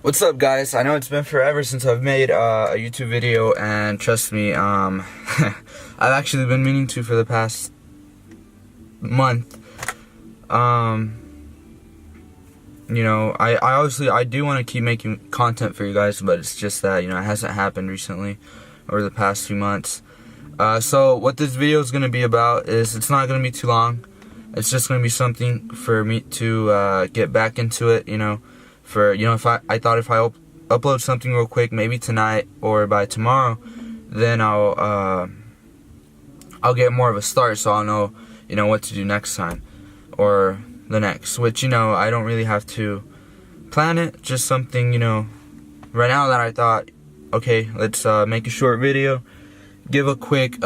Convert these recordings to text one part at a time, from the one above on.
What's up, guys? I know it's been forever since I've made a YouTube video, and trust me, I've actually been meaning to for the past month. You know, I obviously do want to keep making content for you guys, but it's just that, you know, it hasn't happened recently over the past few months. So what this video is going to be about is, it's not going to be too long. It's just going to be something for me to get back into it, you know. For, you know, if I thought if I upload something real quick, maybe tonight or by tomorrow, then I'll get more of a start, so I'll know, you know, what to do next time or the next. Which, you know, I don't really have to plan it. Just something, you know, right now that I thought, okay, let's make a short video, give a quick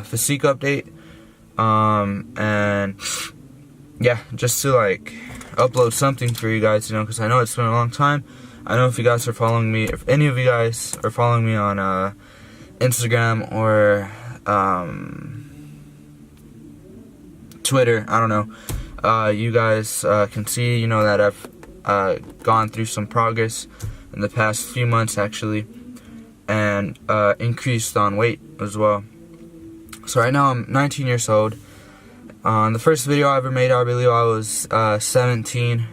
physique update, and yeah, just to like upload something for you guys, you know, because I know it's been a long time. I know if you guys are following me, if any of you guys are following me on Instagram or Twitter, I don't know, you guys can see, you know, that I've gone through some progress in the past few months, actually, and increased on weight as well. So right now I'm 19 years old. The first video I ever made, I believe I was 17,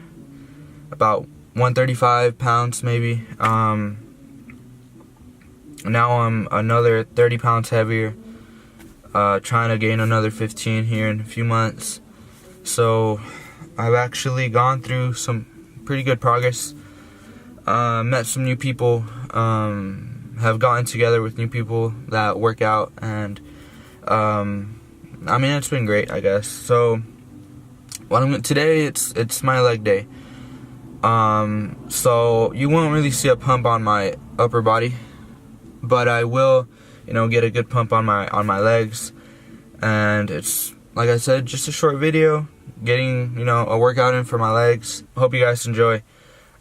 about 135 pounds maybe. Now I'm another 30 pounds heavier, trying to gain another 15 here in a few months. So I've actually gone through some pretty good progress, met some new people, have gotten together with new people that work out, and I mean, it's been great, I guess. So today it's my leg day. So you won't really see a pump on my upper body, but I will, you know, get a good pump on my legs. And it's, like I said, just a short video, getting, you know, a workout in for my legs. Hope you guys enjoy.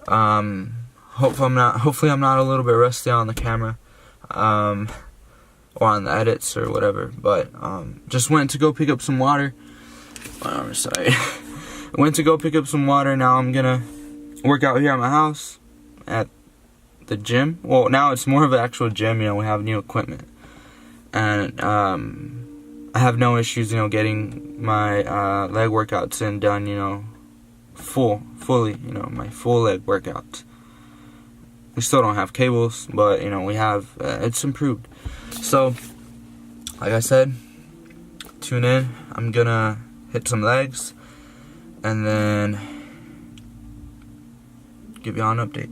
Hopefully I'm not a little bit rusty on the camera, or on the edits or whatever, but just went to go pick up some water. Sorry. Went to go pick up some water. Now I'm gonna work out here at my house at the gym. Well, now it's more of an actual gym, you know, we have new equipment, and I have no issues, you know, getting my leg workouts done, you know, fully, you know, my full leg workouts. We still don't have cables, but, you know, we have, it's improved. So, like I said, tune in. I'm gonna hit some legs, and then give y'all an update.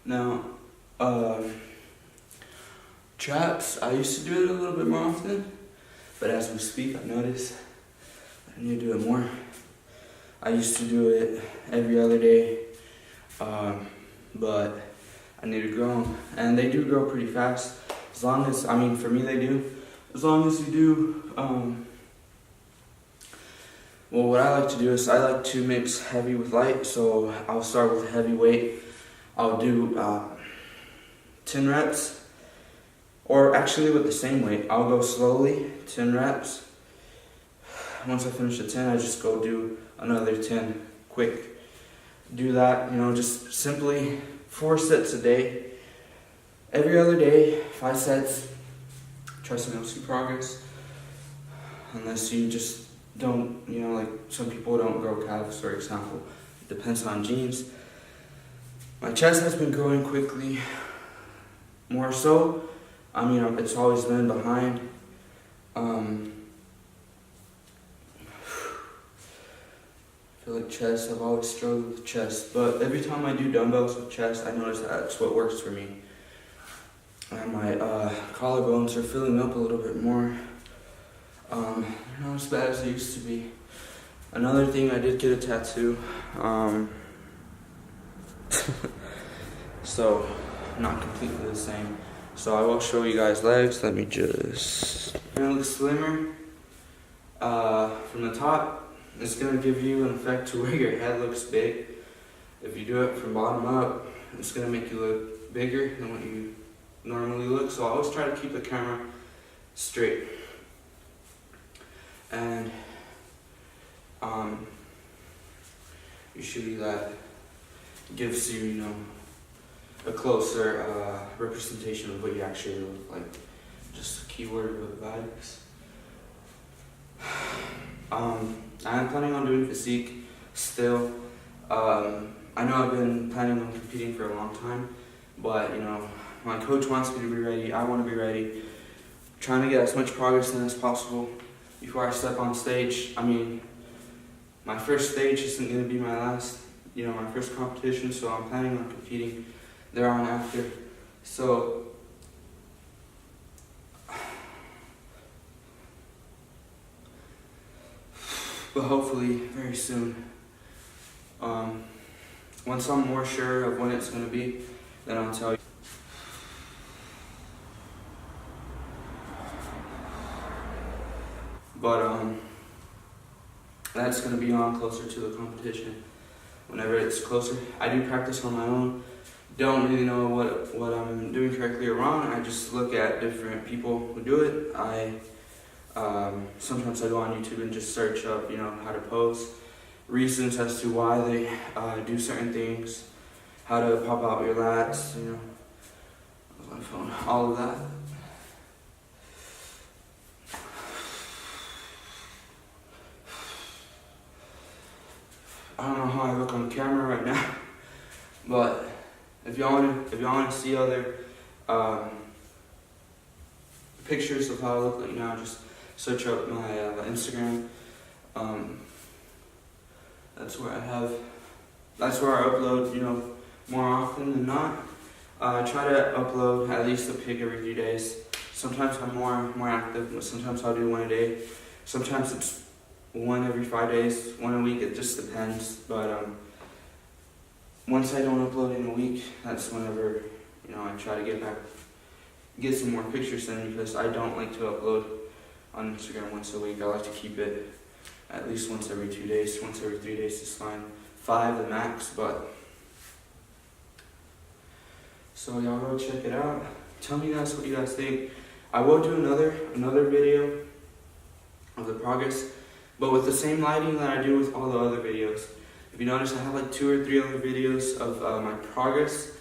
Now, traps, I used to do it a little bit more often, but as we speak, I noticed I need to do it more. I used to do it every other day, but I need to grow them, and they do grow pretty fast, as long as, I mean, for me they do, as long as you do, well, what I like to do is I like to mix heavy with light, so I'll start with heavy weight. I'll do 10 reps, or actually with the same weight. I'll go slowly, 10 reps. Once I finish the 10, I just go do another 10 quick. Do that, you know, just simply 4 sets a day. Every other day, 5 sets. Trust me, you'll see progress. Unless you just don't, you know, like some people don't grow calves, for example. It depends on genes. My chest has been growing quickly, more so. I mean, it's always been behind. I feel like chest, I've always struggled with chest, but every time I do dumbbells with chest, I notice that's what works for me. And my collarbones are filling up a little bit more. They're not as bad as they used to be. Another thing, I did get a tattoo. So, not completely the same. So I will show you guys legs. Let me just... It looks slimmer from the the top, it's going to give you an effect to where your head looks big. If you do it from bottom up, it's going to make you look bigger than what you normally look. So I always try to keep the camera straight. And usually that gives you, you know, a closer representation of what you actually look like. Just a keyword of vibes. I am planning on doing physique still. I know I've been planning on competing for a long time, but you know, my coach wants me to be ready. I want to be ready. Trying to get as much progress in as possible before I step on stage. I mean, my first stage isn't going to be my last, you know, my first competition, so I'm planning on competing there on after. So, but hopefully very soon. Once I'm more sure of when it's going to be, then I'll tell you. But that's going to be on closer to the competition. Whenever it's closer, I do practice on my own. Don't really know what I'm doing correctly or wrong. I just look at different people who do it. Sometimes I go on YouTube and just search up, you know, how to pose, reasons as to why they do certain things, how to pop out your lats, you know, my phone, all of that. I don't know how I look on camera right now, but if y'all want to see other pictures of how I look like now, just search up my Instagram. That's where I upload, you know, more often than not. I try to upload at least a pic every 3 days. Sometimes I'm more active, but sometimes I'll do one a day. Sometimes it's one every 5 days, one a week. It just depends. But once I don't upload in a week, that's whenever, you know, I try to get some more pictures in, because I don't like to upload on Instagram once a week. I like to keep it at least once every 2 days. Once every 3 days is fine. 5 the max, but so y'all go check it out. Tell me guys what you guys think. I will do another video of the progress, but with the same lighting that I do with all the other videos. If you notice, I have like 2 or 3 other videos of my progress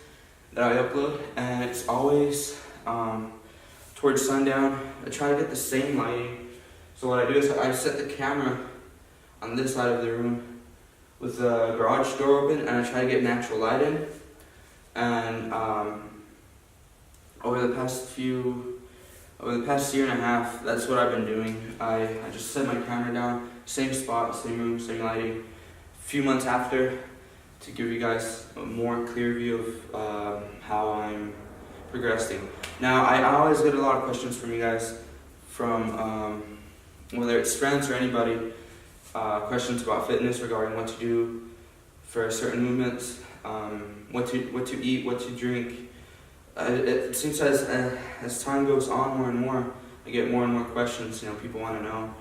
that I upload, and it's always towards sundown. I try to get the same lighting. So what I do is I set the camera on this side of the room with the garage door open, and I try to get natural light in. And over the past year and a half, that's what I've been doing. I just set my camera down, same spot, same room, same lighting. A few months after, to give you guys a more clear view of how I'm progressing. Now, I always get a lot of questions from you guys, from whether it's friends or anybody, questions about fitness regarding what to do for certain movements, what to eat, what to drink. It seems as time goes on more and more, I get more and more questions. You know, people want to know.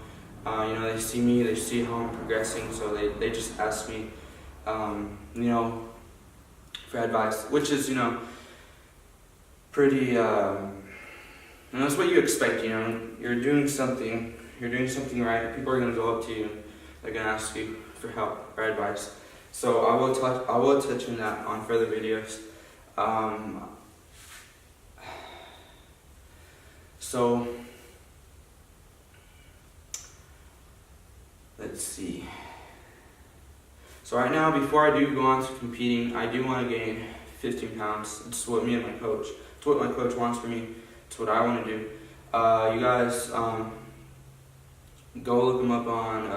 You know, they see me, they see how I'm progressing, so they just ask me, you know, for advice, which is, you know, pretty, and that's what you expect. You know, you're doing something right. People are gonna go up to you, they're gonna ask you for help or advice. So I will touch on that on further videos. So let's see. So right now, before I do go on to competing, I do want to gain 15 pounds. It's what me and my coach, it's what my coach wants for me. It's what I want to do. You guys, go look him up on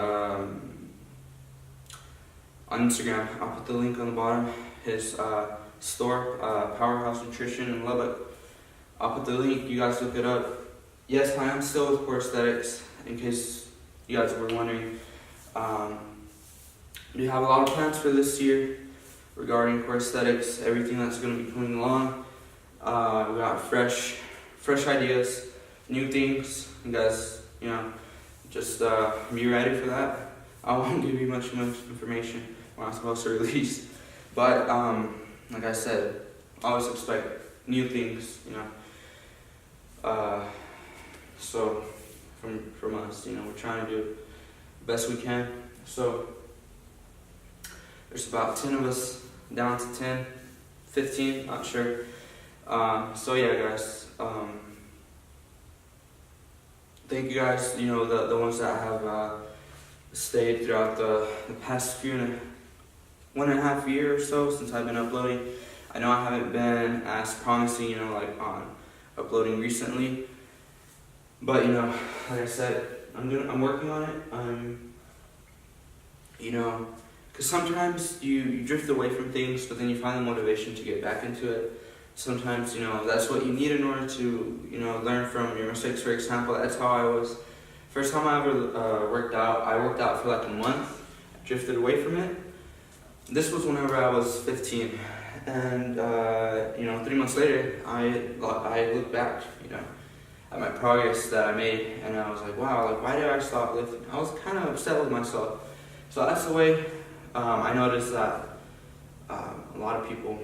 Instagram. I'll put the link on the bottom. His store, Powerhouse Nutrition in Lubbock. I'll put the link. You guys look it up. Yes, I am still with Core Aesthetics, in case you guys were wondering. We have a lot of plans for this year regarding Core Aesthetics, everything that's going to be coming along. We got fresh ideas, new things. You guys, you know, just be ready for that. I won't give you much information we're not supposed to release. But like I said, always expect new things, you know. So from us, you know, we're trying to do the best we can. So there's about 10 of us, down to 10, 15, not sure. So yeah, guys. Thank you guys, you know, the ones that have stayed throughout the past 1.5 years or so since I've been uploading. I know I haven't been as promising, you know, like on uploading recently, but you know, like I said, I'm working on it. You know, because sometimes you drift away from things, but then you find the motivation to get back into it. Sometimes, you know, that's what you need in order to, you know, learn from your mistakes. For example, that's how I was. First time I ever worked out, I worked out for like a month, drifted away from it. This was whenever I was 15, and you know, 3 months later, I looked back, you know, at my progress that I made, and I was like, wow, like why did I stop lifting? I was kind of upset with myself. So that's the way I noticed that a lot of people,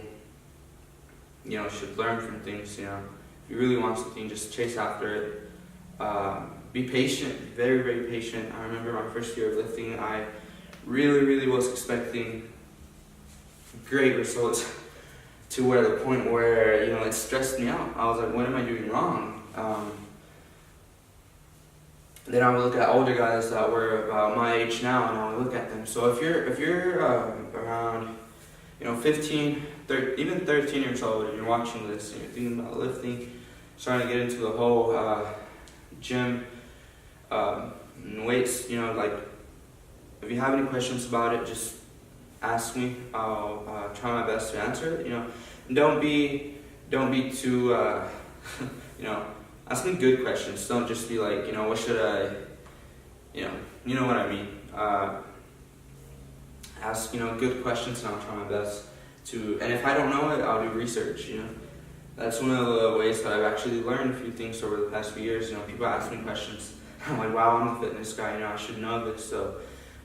you know, should learn from things. You know, if you really want something, just chase after it. Be patient, very, very patient. I remember my first year of lifting, I really was expecting great results to where the point where, you know, it stressed me out. I was like, what am I doing wrong? Then I would look at older guys that were about my age now, and I would look at them. So if you're around, you know, 15, even 13 years old, and you're watching this and you're thinking about lifting, starting to get into the whole gym and weights, you know, like if you have any questions about it, just ask me. I'll try my best to answer it. You know, and don't be too you know. Ask me good questions. Don't just be like, you know, what should I, you know what I mean. Ask, you know, good questions, and I'll try my best to. And if I don't know it, I'll do research. You know, that's one of the ways that I've actually learned a few things over the past few years. You know, people ask me questions. I'm like, wow, I'm a fitness guy. You know, I should know this. So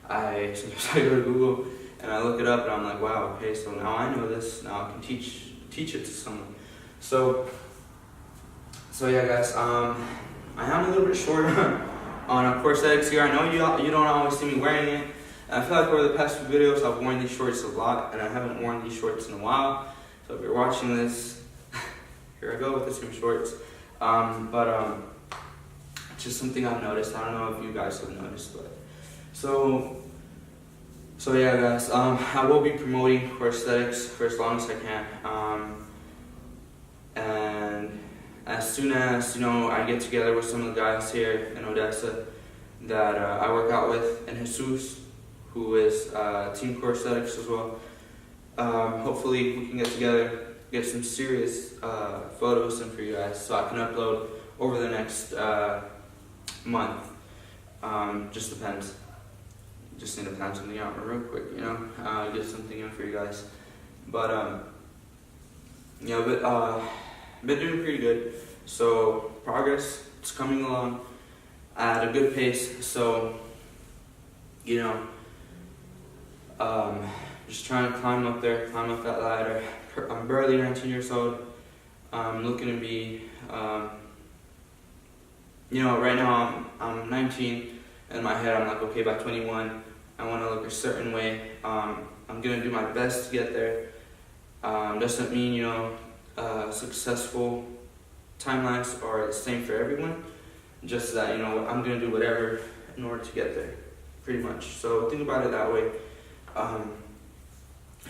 sometimes I go to Google and I look it up, and I'm like, wow, okay, so now I know this. Now I can teach it to someone. So yeah, guys, I am a little bit short on prosthetics here. I know you don't always see me wearing it. And I feel like over the past few videos, I've worn these shorts a lot, and I haven't worn these shorts in a while. So if you're watching this, here I go with the same shorts. It's just something I've noticed. I don't know if you guys have noticed, but so yeah, guys. I will be promoting prosthetics for as long as I can. And as soon as, you know, I get together with some of the guys here in Odessa that I work out with, and Jesus, who is Team Prosthetics as well, hopefully we can get together, get some serious photos in for you guys, so I can upload over the next month. Just depends. Just need to plan something out real quick, you know, get something in for you guys. But yeah, been doing pretty good. So progress, it's coming along at a good pace. So, you know, just trying to climb up that ladder. I'm barely 19 years old. I'm looking to be, you know, right now I'm 19. In my head, I'm like, okay, by 21, I want to look a certain way. I'm gonna do my best to get there. Doesn't mean, you know, successful timelines are the same for everyone. Just that, you know, I'm gonna do whatever in order to get there, pretty much. So think about it that way.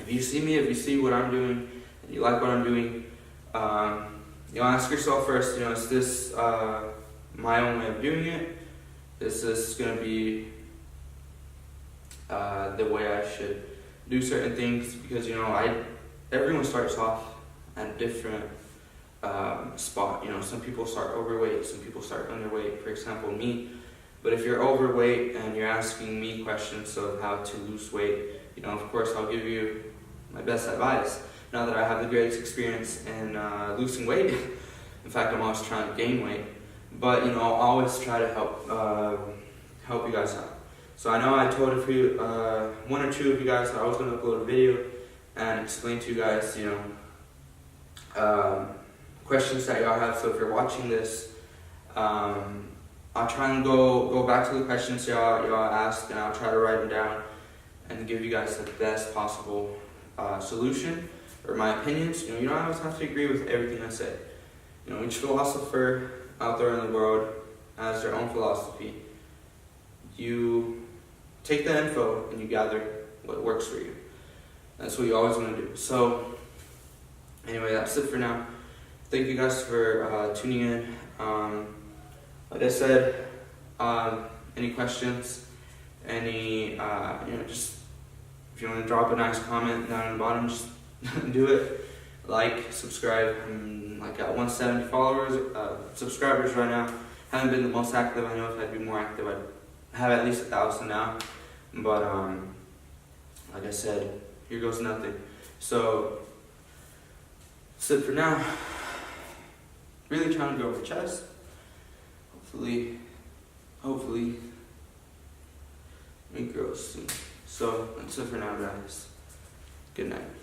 If you see me, if you see what I'm doing, and you like what I'm doing, you know, ask yourself first, you know, is this my own way of doing it? Is this gonna be the way I should do certain things? Because, you know, everyone starts off at a different spot. You know, some people start overweight, some people start underweight, for example me. But if you're overweight and you're asking me questions of how to lose weight, you know, of course I'll give you my best advice. Now that I have the greatest experience in losing weight, in fact I'm always trying to gain weight, but, you know, I'll always try to help you guys out. So I know I told one or two of you guys that I was going to upload a video and explain to you guys, questions that y'all have. So if you're watching this, I'll try and go back to the questions y'all asked, and I'll try to write them down and give you guys the best possible solution or my opinions. You don't always have to agree with everything I say. Each philosopher out there in the world has their own philosophy. You take the info and you gather what works for you. That's what you always want to do. So anyway, that's it for now. Thank you guys for tuning in. Like I said, any questions, just if you want to drop a nice comment down in the bottom, just do it. Like, subscribe. I'm like at 170 subscribers right now. Haven't been the most active. I know if I'd be more active, I'd have at least 1,000 now. But like I said, here goes nothing. So that's it for now. Really trying to grow my chest. Hopefully, it grows soon. So that's it for now, guys. Good night.